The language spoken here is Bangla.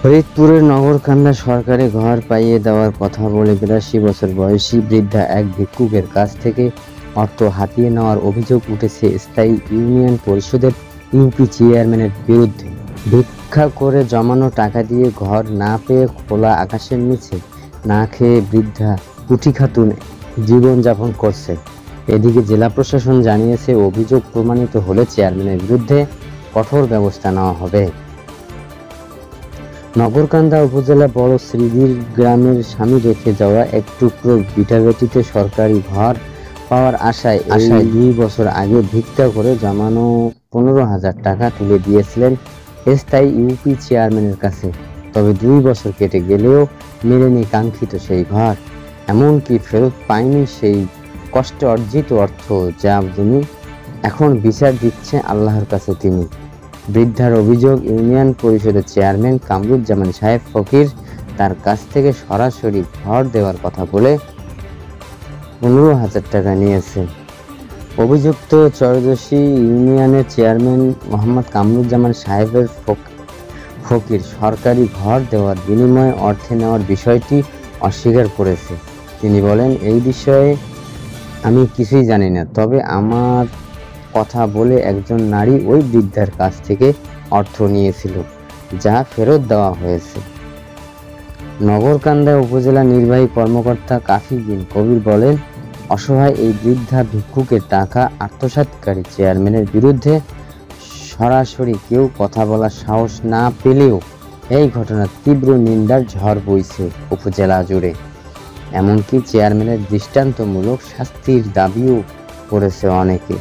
ফরিদপুরের নগরকান্দা সরকারি ঘর পাইয়ে দেওয়ার কথা বলে ৮২ বছর বয়সী বৃদ্ধা এক ভিক্ষুকের কাছ থেকে অর্থ হাতিয়ে নেওয়ার অভিযোগ উঠেছে স্থায়ী ইউনিয়ন পরিষদের ইউপি চেয়ারম্যানের বিরুদ্ধে। ভিক্ষা করে জমানো টাকা দিয়ে ঘর না পেয়ে খোলা আকাশের নিচে না খেয়ে বৃদ্ধা পুঁটি খাতুন জীবনযাপন করছে। এদিকে জেলা প্রশাসন জানিয়েছে, অভিযোগ প্রমাণিত হলে চেয়ারম্যানের বিরুদ্ধে কঠোর ব্যবস্থা নেওয়া হবে। নগরকান্দা উপজেলা বড় শ্রীদির গ্রামের স্বামী রেখে যাওয়া এক টুকরো ভিটাভেটিতে সরকারি ঘর পাওয়ার আশায় ২ বছর আগে ভিক্ষা করে জমানো ১৫,০০০ টাকা তুলে দিয়েছিলেন স্থায়ী ইউপি চেয়ারম্যানের কাছে। তবে ২ বছর কেটে গেলেও মেলেনি কাঙ্ক্ষিত সেই ঘর, এমনকি ফেরত পায়নি সেই কষ্টে অর্জিত অর্থ, যা তিনি এখন বিচার দিচ্ছে আল্লাহর কাছে। তিনি বৃদ্ধার অভিযোগ, ইউনিয়ন পরিষদের চেয়ারম্যান কামরুজ্জামান সাহেব ফকির তার কাছ থেকে সরাসরি ঘর দেওয়ার কথা বলে ১৫,০০০ টাকা নিয়েছে। অভিযুক্ত ত্রয়োদশী ইউনিয়নের চেয়ারম্যান মোহাম্মদ কামরুজ্জামান সাহেবের ফকির সরকারি ঘর দেওয়ার বিনিময়ে অর্থ নেওয়ার বিষয়টি অস্বীকার করেছে। তিনি বলেন, এই বিষয়ে আমি কিছুই জানি না, তবে আমার কথা বলে একজন নারী ওই বৃদ্ধার কাছ থেকে অর্থ নিয়েছিল, যা ফেরত দেওয়া হয়েছে। নগরকান্দা উপজেলা নির্বাহী কর্মকর্তা কাফি বিন কবির বলেন, অসহায় এই বৃদ্ধা ভিক্ষুকের টাকা আত্মসাৎকারী চেয়ারম্যানের বিরুদ্ধে সরাসরি কেউ কথা বলার সাহস না পেলেও এই ঘটনার তীব্র নিন্দার ঝড় বইছে উপজেলা জুড়ে। এমনকি চেয়ারম্যানের দৃষ্টান্তমূলক শাস্তির দাবিও করেছে অনেকে।